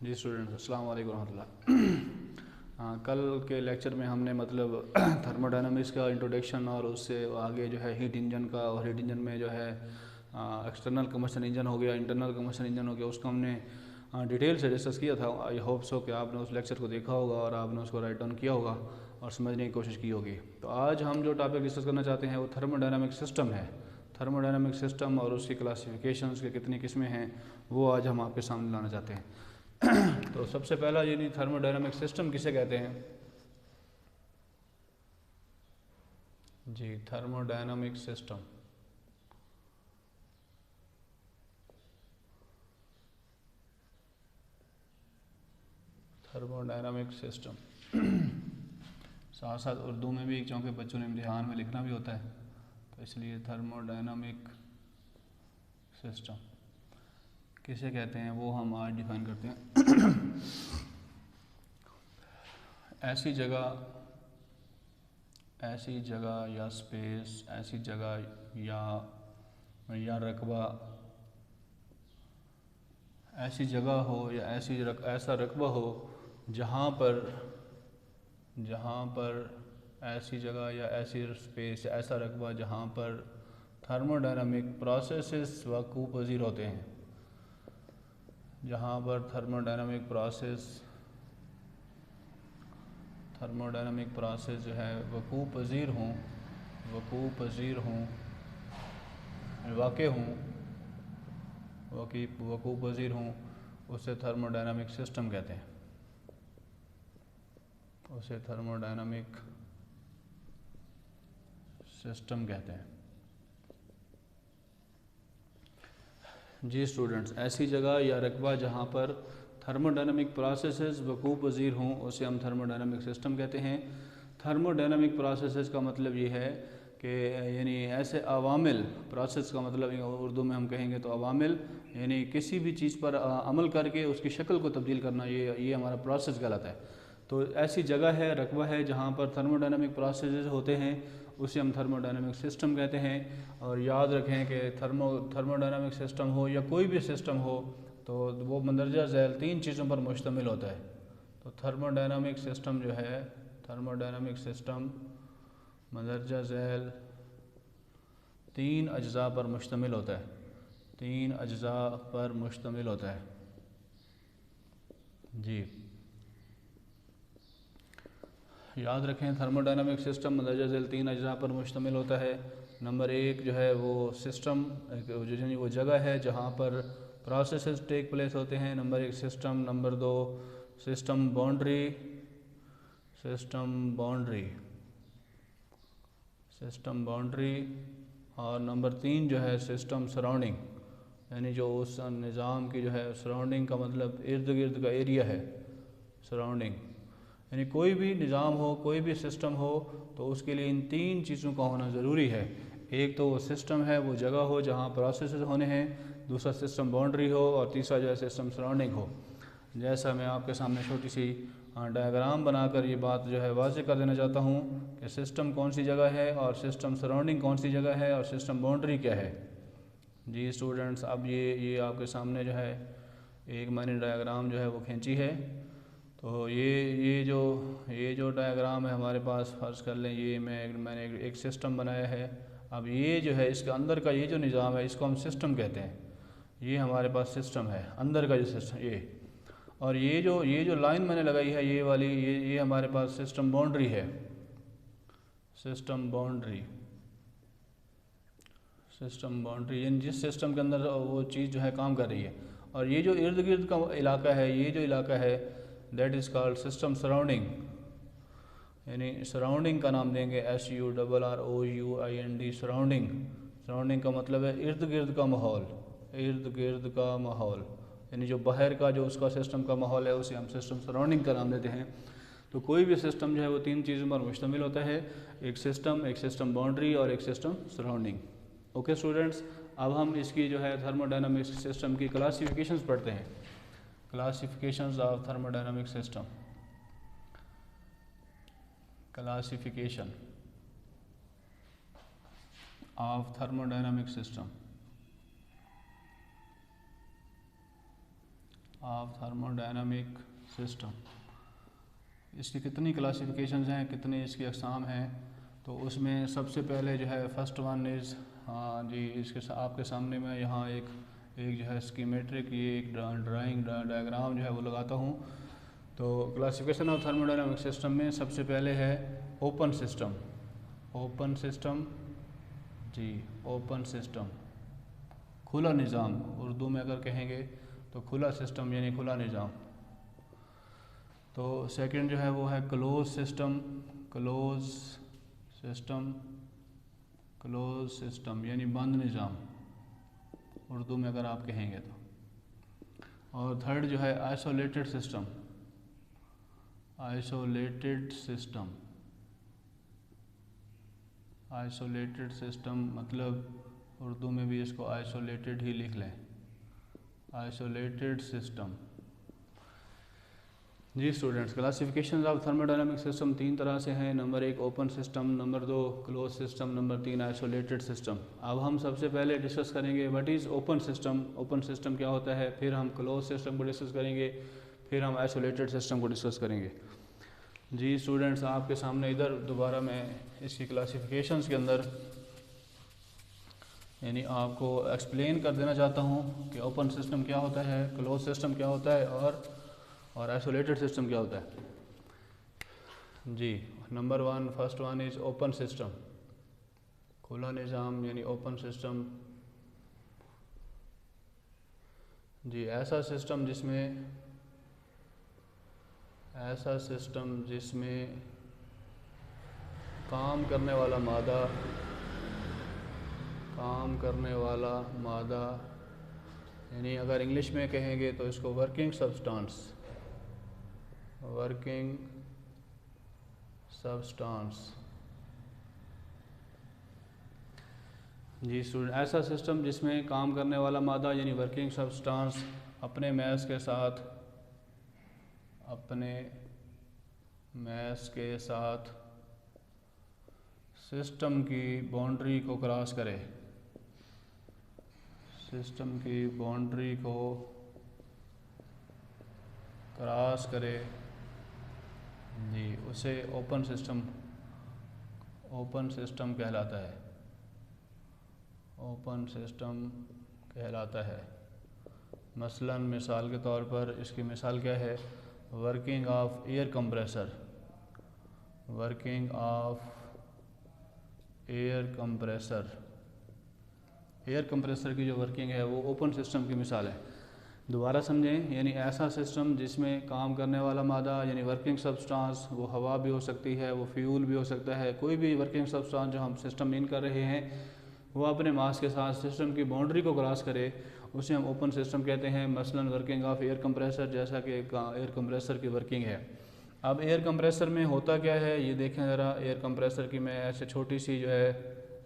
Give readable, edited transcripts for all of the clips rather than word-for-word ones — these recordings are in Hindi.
जी स्टूडेंट्स, अस्सलाम वालेकुम रहमतुल्लाह। कल के लेक्चर में हमने मतलब थर्मोडायनामिक्स का इंट्रोडक्शन और उससे आगे जो है हीट इंजन का, और हीट इंजन में जो है एक्सटर्नल कम्बशन इंजन हो गया, इंटरनल कम्बशन इंजन हो गया, उसको हमने डिटेल से डिस्कस किया था। आई होप सो कि आपने उस लेक्चर को देखा होगा और आपने उसको राइट डाउन किया होगा और समझने की कोशिश की होगी। तो आज हम जो टॉपिक डिस्कस करना चाहते हैं वो थर्मोडायनामिक सिस्टम है। थर्मोडायनामिक सिस्टम और उसकी क्लासिफिकेशंस के कितनी किस्में हैं वो आज हम आपके सामने लाना चाहते हैं। तो सबसे पहला यानी थर्मोडायनामिक सिस्टम किसे कहते हैं? जी, थर्मोडायनामिक सिस्टम। थर्मोडायनामिक सिस्टम साथ साथ उर्दू में भी, क्योंकि बच्चों ने इम्तिहान में लिखना भी होता है, तो इसलिए थर्मोडायनामिक सिस्टम किसे कहते हैं वो हम आज डिफाइन करते हैं। ऐसी जगह या स्पेस, ऐसी जगह या रकबा, ऐसी जगह हो या ऐसा रकबा हो जहाँ पर ऐसी जगह या ऐसी स्पेस या ऐसा रकबा जहाँ पर थर्मोडायनामिक प्रोसेसेस वक़ूफ़ पज़ीर होते हैं, जहाँ पर थर्मोडायनामिक प्रोसेस जो है वक़ूफ़ पज़ीर हों, वक़ूफ़ पज़ीर हों, उसे थर्मोडायनामिक सिस्टम कहते हैं। उसे थर्मोडायनामिक सिस्टम कहते हैं। जी स्टूडेंट्स, ऐसी जगह या रकबा जहाँ पर थर्मोडायनामिक प्रोसेसेस वक़ूफ़ पज़ीर हों उसे हम थर्मोडायनामिक सिस्टम कहते हैं। थर्मोडायनामिक प्रोसेसेस का मतलब ये है कि यानी ऐसे अवामिल, प्रोसेस का मतलब उर्दू में हम कहेंगे तो अवामिल, यानी किसी भी चीज़ पर अमल करके उसकी शक्ल को तब्दील करना, ये हमारा प्रोसेस कहलाता है। तो ऐसी जगह है, रकबा है जहाँ पर थर्मोडायनामिक प्रोसेसेस होते हैं, उसे हम थर्मोडायनामिक सिस्टम कहते हैं। और याद रखें कि थर्मोडायनामिक सिस्टम हो या कोई भी सिस्टम हो तो वो मंदरजा झैल 3 चीज़ों पर मुश्तमिल होता है। तो थर्मोडायनामिक सिस्टम जो है, थर्मोडायनामिक सिस्टम मंदरजा झैल 3 अज्जा पर मुश्तमिल होता है। 3 अज्जा पर मुश्तमिल होता है। जी याद रखें, थर्मोडायनामिक सिस्टम मंदरजा झैल 3 अज्जा पर मुश्तमिल होता है। नंबर 1 जो है वो सिस्टम, वो जगह है जहाँ पर प्रोसेसेस टेक प्लेस होते हैं। Number 1 system. Number 2 system boundary, और नंबर 3 जो है सिस्टम सराउंडिंग, यानी जो उस निज़ाम की जो है सराउंडिंग का मतलब इर्द गिर्द का एरिया है, सराउंडिंग। यानी कोई भी निज़ाम हो, कोई भी सिस्टम हो, तो उसके लिए इन 3 चीज़ों का होना ज़रूरी है। एक तो वो सिस्टम है, वो जगह हो जहाँ प्रोसेसेस होने हैं, दूसरा सिस्टम बाउंड्री हो, और तीसरा जो है सिस्टम सराउंडिंग हो। जैसा मैं आपके सामने छोटी सी डायग्राम बनाकर ये बात जो है वाज़ेह कर देना चाहता हूँ कि सिस्टम कौन सी जगह है और सिस्टम सराउंडिंग कौन सी जगह है और सिस्टम बाउंड्री क्या है। जी स्टूडेंट्स, अब ये आपके सामने जो है एक मैंने डायग्राम जो है वो खींची है। तो ये जो डायग्राम है हमारे पास, फ़र्ज़ कर लें ये मैंने एक सिस्टम बनाया है। अब ये जो है इसके अंदर का ये जो निज़ाम है इसको हम सिस्टम कहते हैं। ये हमारे पास सिस्टम है, अंदर का जो सिस्टम ये, और ये जो लाइन मैंने लगाई है ये वाली, ये हमारे पास सिस्टम बाउंड्री है। सिस्टम बाउंड्री यानी जिस सिस्टम के अंदर वो चीज़ जो है काम कर रही है। और ये जो इर्द गिर्द का इलाका है, ये जो इलाका है that is called system surrounding, यानी सराउंडिंग का नाम देंगे SURROUND, सराउंडिंग का मतलब है इर्द गिर्द का माहौल, यानी जो बाहर का जो उसका सिस्टम का माहौल है उसे हम सिस्टम सराउंडिंग का नाम देते हैं। तो कोई भी सिस्टम जो है वो 3 चीज़ों पर मुश्तमिल होता है, एक सिस्टम बाउंड्री और एक सिस्टम सराउंडिंग। ओके स्टूडेंट्स, अब हम इसकी जो है थर्मोडायनामिक सिस्टम की क्लासिफिकेशंस पढ़ते हैं। Classifications of thermodynamic system. Classification of thermodynamic system. Of thermodynamic system. इसकी कितनी क्लासिफिकेशंस हैं, कितनी इसकी अक़साम हैं, तो उसमें सबसे पहले जो है फर्स्ट वन इज़, हाँ जी, इसके आपके सामने मैं यहाँ एक जो है स्कीमेट्रिक, ये एक ड्राइंग डायग्राम जो है वो लगाता हूँ। तो क्लासिफिकेशन ऑफ थर्मोडायनामिक सिस्टम में सबसे पहले है ओपन सिस्टम। ओपन सिस्टम जी, ओपन सिस्टम, खुला निज़ाम, उर्दू में अगर कहेंगे तो खुला सिस्टम यानी खुला निज़ाम। तो सेकंड जो है वो है close system. Close system, close system यानी बंद निज़ाम, उर्दू में अगर आप कहेंगे तो। और थर्ड जो है isolated system. Isolated system, isolated system मतलब उर्दू में भी इसको आइसोलेटेड ही लिख लें, आइसोलेटेड सिस्टम। जी students, classification of thermodynamic system तीन तरह से हैं। Number 1 open system, number 2 close system, number 3 isolated system. अब हम सबसे पहले डिस्कस करेंगे what is open system, open system क्या होता है, फिर हम क्लोज सिस्टम को डिस्कस करेंगे, फिर हम आइसोलेटेड सिस्टम को डिस्कस करेंगे। जी स्टूडेंट्स, आपके सामने इधर दोबारा मैं इसकी क्लासिफिकेशंस के अंदर यानी आपको एक्सप्लेन कर देना चाहता हूँ कि ओपन सिस्टम क्या होता है, क्लोज सिस्टम क्या होता है और आइसोलेटेड सिस्टम क्या होता है। जी number 1, first one is open system, खुला निज़ाम यानी ओपन सिस्टम। जी ऐसा सिस्टम जिसमें काम करने वाला मादा यानी अगर इंग्लिश में कहेंगे तो इसको वर्किंग सब्सटेंस, वर्किंग सब्सटेंस। जी स्टूडेंट, ऐसा सिस्टम जिसमें काम करने वाला मादा यानी वर्किंग सब्सटेंस अपने मैस के साथ सिस्टम की बाउंड्री को क्रॉस करे, सिस्टम की बाउंड्री को क्रॉस करे जी, उसे ओपन सिस्टम कहलाता है, ओपन सिस्टम कहलाता है। मसलन मिसाल के तौर पर इसकी मिसाल क्या है, working of air compressor, working of air compressor, air compressor की जो वर्किंग है वो ओपन सिस्टम की मिसाल है। दोबारा समझें, यानी ऐसा सिस्टम जिसमें काम करने वाला मादा यानी वर्किंग सब्सटेंस, वो हवा भी हो सकती है, वो फ्यूल भी हो सकता है, कोई भी वर्किंग सब्सटेंस जो हम सिस्टम इन कर रहे हैं वो अपने मास के साथ सिस्टम की बाउंड्री को क्रॉस करे, उसे हम ओपन सिस्टम कहते हैं। मसलन वर्किंग ऑफ एयर कंप्रेसर, जैसा कि एयर कंप्रेसर की वर्किंग है। अब एयर कंप्रेसर में होता क्या है ये देखें ज़रा। एयर कंप्रेसर की मैं ऐसे छोटी सी जो है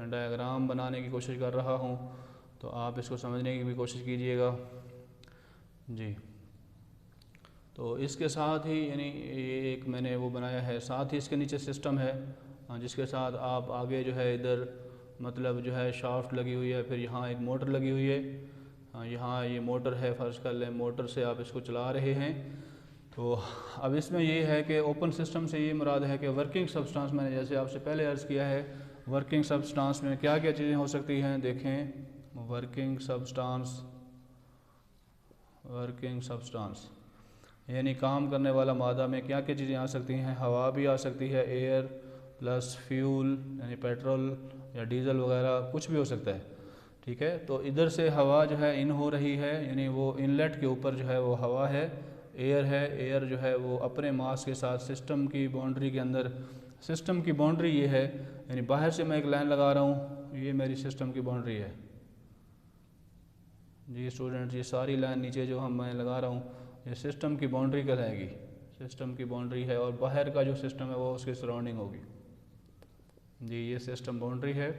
डायग्राम बनाने की कोशिश कर रहा हूँ, तो आप इसको समझने की भी कोशिश कीजिएगा। जी तो इसके साथ ही यानी ये एक मैंने वो बनाया है, साथ ही इसके नीचे सिस्टम है जिसके साथ आप आगे जो है इधर मतलब जो है शाफ्ट लगी हुई है, फिर यहाँ एक मोटर लगी हुई है, यहाँ ये मोटर है, फ़र्ज़ कर लें मोटर से आप इसको चला रहे हैं। तो अब इसमें ये है कि ओपन सिस्टम से ये मुराद है कि वर्किंग सब्सटेंस, मैंने जैसे आपसे पहले अर्ज़ किया है, वर्किंग सब्सटेंस में क्या क्या चीज़ें हो सकती हैं। देखें, वर्किंग सब्सटेंस यानी काम करने वाला मादा में क्या क्या चीज़ें आ सकती हैं। हवा भी आ सकती है, एयर प्लस फ्यूल यानी पेट्रोल या डीज़ल वगैरह कुछ भी हो सकता है, ठीक है। तो इधर से हवा जो है इन हो रही है, यानी वो इनलेट के ऊपर जो है वो हवा है, एयर है, एयर जो है वो अपने मास के साथ सिस्टम की बाउंड्री के अंदर, सिस्टम की बाउंड्री ये है, यानी बाहर से मैं एक लाइन लगा रहा हूँ, ये मेरी सिस्टम की बाउंड्री है। जी स्टूडेंट्स, ये सारी लाइन नीचे जो मैं लगा रहा हूँ ये सिस्टम की बाउंड्री कहलाएगी, सिस्टम की बाउंड्री है, और बाहर का जो सिस्टम है वो उसकी सराउंडिंग होगी। जी ये सिस्टम बाउंड्री है।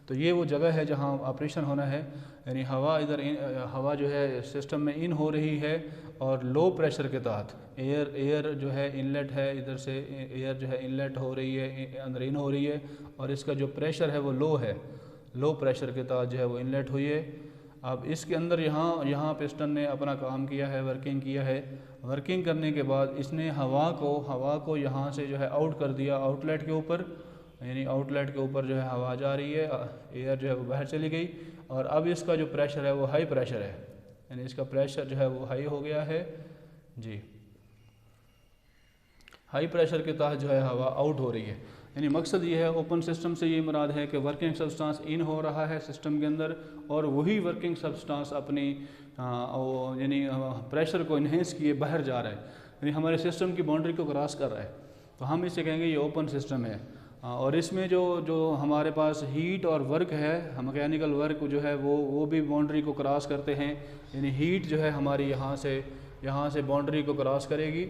तो ये वो जगह है जहाँ ऑपरेशन होना है, यानी हवा इधर हवा जो है सिस्टम में इन हो रही है और लो प्रेशर के तहत एयर जो है इनलेट है, इधर से एयर जो है इनलेट हो रही है, अंदर इन हो रही है, और इसका जो प्रेशर है वो लो है, लो प्रेशर के तहत जो है वो इनलेट हुई है। अब इसके अंदर यहाँ पिस्टन ने अपना काम किया है, वर्किंग किया है। वर्किंग करने के बाद इसने हवा को यहाँ से जो है आउट कर दिया आउटलेट के ऊपर, यानी आउटलेट के ऊपर जो है हवा जा रही है, एयर जो है वो बाहर चली गई। और अब इसका जो प्रेशर है वो हाई प्रेशर है, यानी इसका प्रेशर जो है वो हाई हो गया है जी। हाई प्रेशर के तहत जो है हवा आउट हो रही है। यानी मकसद ये है ओपन सिस्टम से ये मुराद है कि वर्किंग सब्सटेंस इन हो रहा है सिस्टम के अंदर, और वही वर्किंग सब्सटेंस अपनी यानी प्रेशर को इन्हेंस किए बाहर जा रहा है, यानी हमारे सिस्टम की बाउंड्री को क्रॉस कर रहा है। तो हम इसे कहेंगे ये ओपन सिस्टम है। और इसमें जो हमारे पास हीट और वर्क है, मैकेनिकल वर्क जो है वो भी बाउंड्री को क्रॉस करते हैं। यानी हीट जो है हमारी यहाँ से बाउंड्री को क्रॉस करेगी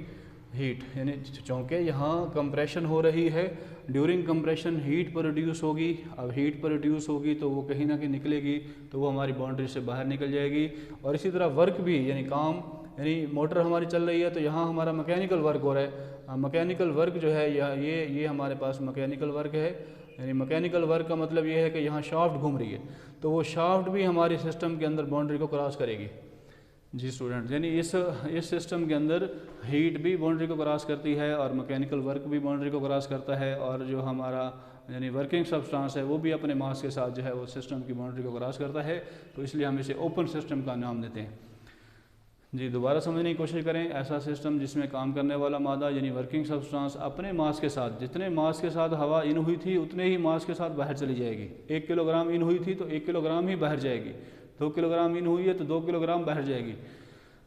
हीट, यानी चूँकि यहाँ कंप्रेशन हो रही है, ड्यूरिंग कंप्रेशन हीट प्रोड्यूस होगी। अब हीट प्रोड्यूस होगी तो वो कहीं ना कहीं निकलेगी, तो वो हमारी बाउंड्री से बाहर निकल जाएगी। और इसी तरह वर्क भी, यानी काम, यानी मोटर हमारी चल रही है तो यहाँ हमारा मैकेनिकल वर्क हो रहा है। मैकेनिकल वर्क जो है ये हमारे पास मैकेनिकल वर्क है। यानी मैकेनिकल वर्क का मतलब ये है कि यहाँ शाफ्ट घूम रही है, तो वो शाफ्ट भी हमारे सिस्टम के अंदर बाउंड्री को क्रॉस करेगी जी स्टूडेंट। यानी इस सिस्टम के अंदर हीट भी बाउंड्री को क्रॉस करती है और मैकेनिकल वर्क भी बाउंड्री को क्रॉस करता है, और जो हमारा यानी वर्किंग सब्सटेंस है वो भी अपने मास के साथ जो है वो सिस्टम की बाउंड्री को क्रॉस करता है। तो इसलिए हम इसे ओपन सिस्टम का नाम देते हैं जी। दोबारा समझने की कोशिश करें, ऐसा सिस्टम जिसमें काम करने वाला मादा यानी वर्किंग सब्सटेंस अपने मास के साथ, जितने मास के साथ हवा इन हुई थी उतने ही मास के साथ बाहर चली जाएगी। 1 किलोग्राम इन हुई थी तो 1 किलोग्राम ही बाहर जाएगी, 2 किलोग्राम इन हुई है तो 2 किलोग्राम बाहर जाएगी।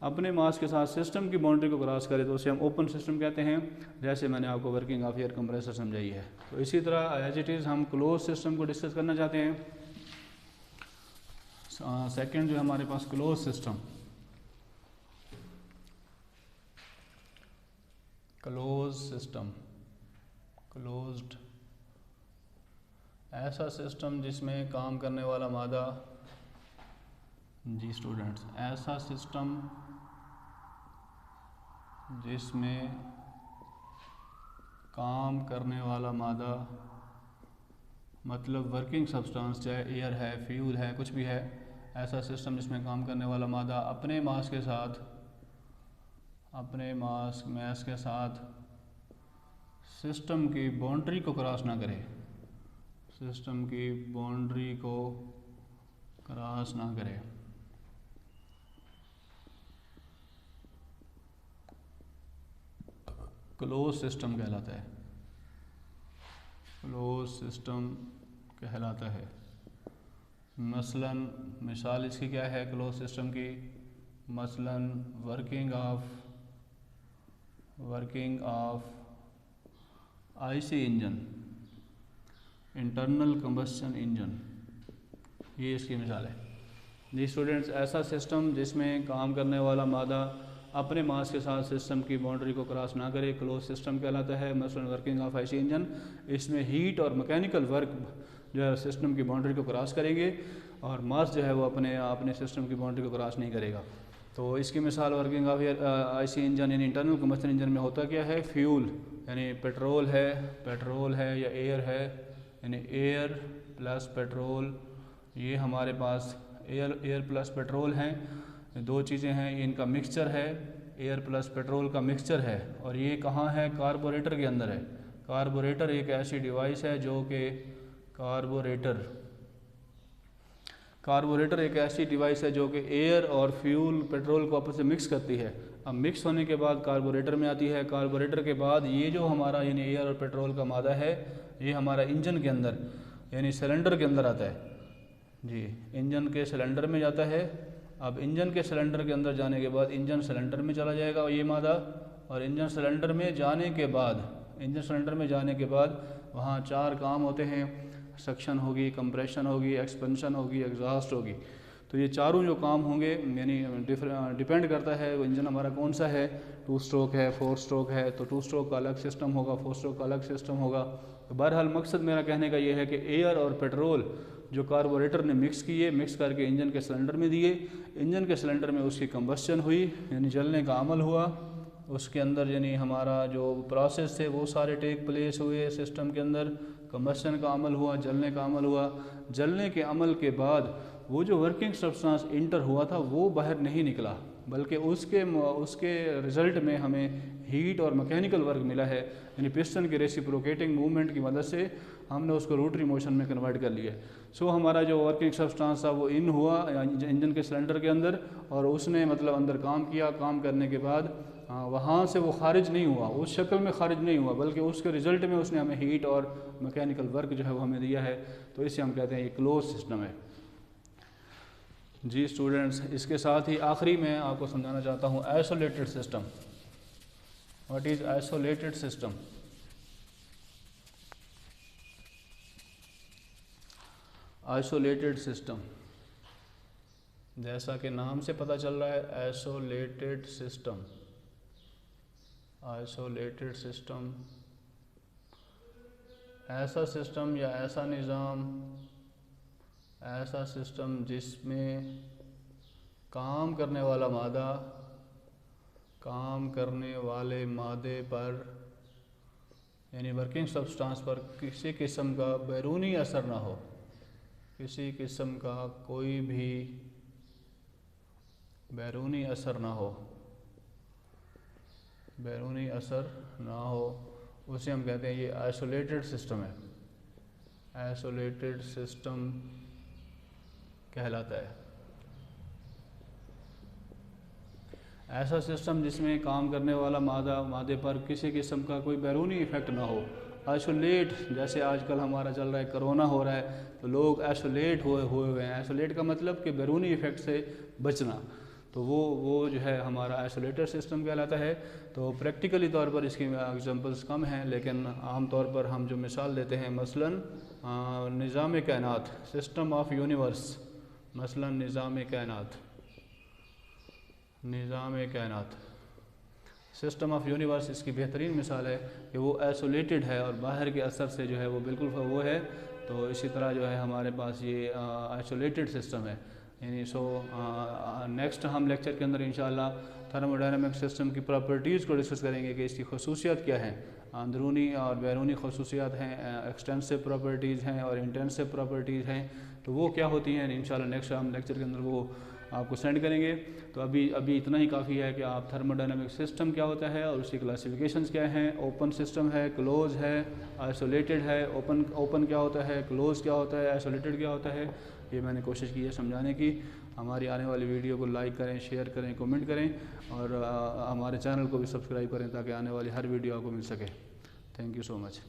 अपने मास के साथ सिस्टम की बाउंड्री को क्रॉस करे तो उसे हम ओपन सिस्टम कहते हैं, जैसे मैंने आपको वर्किंग ऑफ एयर कंप्रेसर समझाई है। तो इसी तरह एज इट इज़ हम क्लोज सिस्टम को डिस्कस करना चाहते हैं। सेकंड जो हमारे पास क्लोज सिस्टम, क्लोज्ड ऐसा सिस्टम जिसमें काम करने वाला मादा जी स्टूडेंट्स, ऐसा सिस्टम जिसमें काम करने वाला मादा मतलब वर्किंग सब्सटेंस, चाहे एयर है, फ्यूल है, कुछ भी है, ऐसा सिस्टम जिसमें काम करने वाला मादा अपने मास के साथ सिस्टम की बाउंड्री को क्रॉस ना करे, सिस्टम की बाउंड्री को क्रॉस ना करे। क्लोज सिस्टम कहलाता है, क्लोज सिस्टम कहलाता है। मसलन मिसाल इसकी क्या है क्लोज सिस्टम की, मसलन working of IC engine, internal combustion engine, ये इसकी मिसाल है जी स्टूडेंट्स। ऐसा सिस्टम जिसमें काम करने वाला मादा अपने मास के साथ सिस्टम की बाउंड्री को क्रॉस ना करे, क्लोज सिस्टम कहलाता है। मसलन वर्किंग ऑफ आईसी इंजन, इसमें हीट और मैकेनिकल वर्क जो है सिस्टम की बाउंड्री को क्रॉस करेंगे और मास जो है वो अपने सिस्टम की बाउंड्री को क्रॉस नहीं करेगा। तो इसकी मिसाल वर्किंग ऑफ आईसी इंजन यानी इंटरनल कंबस्शन इंजन में होता क्या है, फ्यूल यानी पेट्रोल है या एयर है, यानी एयर प्लस पेट्रोल, ये हमारे पास एयर प्लस पेट्रोल हैं, 2 चीज़ें हैं, ये इनका मिक्सचर है, एयर प्लस पेट्रोल का मिक्सचर है। और ये कहाँ है, कार्बोरेटर के अंदर है। कार्बोरेटर एक ऐसी डिवाइस है जो कि कार्बोरेटर एक ऐसी डिवाइस है जो कि एयर और फ्यूल पेट्रोल को आपस में मिक्स करती है। अब मिक्स होने के बाद कार्बोरेटर में आती है, कार्बोरेटर के बाद ये जो हमारा यानी एयर और पेट्रोल का मादा है ये हमारा इंजन के अंदर यानी सिलेंडर के अंदर आता है जी, इंजन के सिलेंडर में जाता है। अब इंजन के सिलेंडर के अंदर जाने के बाद इंजन सिलेंडर में चला जाएगा ये मादा, और इंजन सिलेंडर में जाने के बाद वहाँ 4 काम होते हैं, सक्शन होगी, कंप्रेशन होगी, एक्सपेंशन होगी, एग्जॉस्ट होगी। तो ये चारों जो काम होंगे यानी डिपेंड करता है वो इंजन हमारा कौन सा है, 2 स्ट्रोक है, 4 स्ट्रोक है, तो 2 स्ट्रोक का अलग सिस्टम होगा, 4 स्ट्रोक का अलग सिस्टम होगा। तो बहरहाल मकसद मेरा कहने का ये है कि एयर और पेट्रोल जो कार्बोरेटर ने मिक्स करके इंजन के सिलेंडर में दिए, इंजन के सिलेंडर में उसकी कंबस्शन हुई यानी जलने का अमल हुआ, उसके अंदर यानी हमारा जो प्रोसेस थे वो सारे टेक प्लेस हुए सिस्टम के अंदर, कंबस्शन का अमल हुआ, जलने का अमल हुआ। जलने के अमल के बाद वो जो वर्किंग सब्सटेंस इंटर हुआ था वो बाहर नहीं निकला, बल्कि उसके रिज़ल्ट में हमें हीट और मैकेनिकल वर्क मिला है। यानी पिस्टन के रेसिप्रोकेटिंग मूवमेंट की मदद से हमने उसको रोटरी मोशन में कन्वर्ट कर लिया। सो हमारा जो वर्किंग सब्सटेंस था वो इन हुआ इंजन के सिलेंडर के अंदर, और उसने मतलब अंदर काम किया। काम करने के बाद वहाँ से वो खारिज नहीं हुआ, उस शक्ल में खारिज नहीं हुआ, बल्कि उसके रिज़ल्ट में उसने हमें हीट और मैकेनिकल वर्क जो है वो हमें दिया है। तो इससे हम कहते हैं ये क्लोज सिस्टम है। जी स्टूडेंट्स, इसके साथ ही आखिरी में आपको समझाना चाहता हूँ isolated system. What is isolated system? Isolated system, जैसा कि नाम से पता चल रहा है, आइसोलेटेड सिस्टम। आइसोलेटेड सिस्टम ऐसा सिस्टम या ऐसा निज़ाम, ऐसा सिस्टम जिसमें काम करने वाला मादा, काम करने वाले मादे पर यानी वर्किंग सब्सटेंस पर किसी किस्म का बैरूनी असर ना हो, किसी किस्म का कोई भी बैरूनी असर ना हो, बैरूनी असर ना हो, उसे हम कहते हैं ये आइसोलेटेड सिस्टम है। आइसोलेटेड सिस्टम कहलाता है ऐसा सिस्टम जिसमें काम करने वाला मादे पर किसी किस्म का कोई बैरूनी इफ़ेक्ट ना हो। आइसोलेट, जैसे आजकल हमारा चल रहा है, कोरोना हो रहा है, तो लोग आइसोलेट हुए हैं। आइसोलेट का मतलब कि बैरूनी इफ़ेक्ट से बचना, तो वो जो है हमारा आइसोलेटेड सिस्टम कहलाता है। तो प्रैक्टिकली तौर पर इसकी एग्जांपल्स कम हैं, लेकिन आम तौर पर हम जो मिसाल देते हैं, मसलन निज़ाम कायनात, सिस्टम ऑफ यूनिवर्स, मसलन निज़ाम कायनात, निज़ाम कायनात, सिस्टम ऑफ यूनिवर्स इसकी बेहतरीन मिसाल है कि वो आइसोलेटेड है और बाहर के असर से जो है वो बिल्कुल वो है। तो इसी तरह जो है हमारे पास ये आइसोलेटेड सिस्टम है। यानी नेक्स्ट हम लेक्चर के अंदर इंशाल्लाह थर्मोडायनामिक सिस्टम की प्रॉपर्टीज़ को डिस्कस करेंगे कि इसकी खसूसियात क्या हैं, अंदरूनी और बैरूनी खसूसियात हैं, एक्सटेंसिव प्रॉपर्टीज़ हैं और इंटेंसिव प्रॉपर्टीज़ हैं। तो वो क्या होती हैं इंशाल्लाह नेक्स्ट हम लेक्चर के अंदर वो आपको सेंड करेंगे। तो अभी इतना ही काफ़ी है कि आप थर्मोडायनामिक सिस्टम क्या होता है और उसकी क्लासिफिकेशंस क्या हैं, ओपन सिस्टम है, क्लोज है, आइसोलेटेड है, ओपन क्या होता है, क्लोज क्या होता है, आइसोलेटेड क्या होता है, ये मैंने कोशिश की है समझाने की। हमारी आने वाली वीडियो को लाइक करें, शेयर करें, कमेंट करें और हमारे चैनल को भी सब्सक्राइब करें ताकि आने वाली हर वीडियो आपको मिल सके। Thank you so much.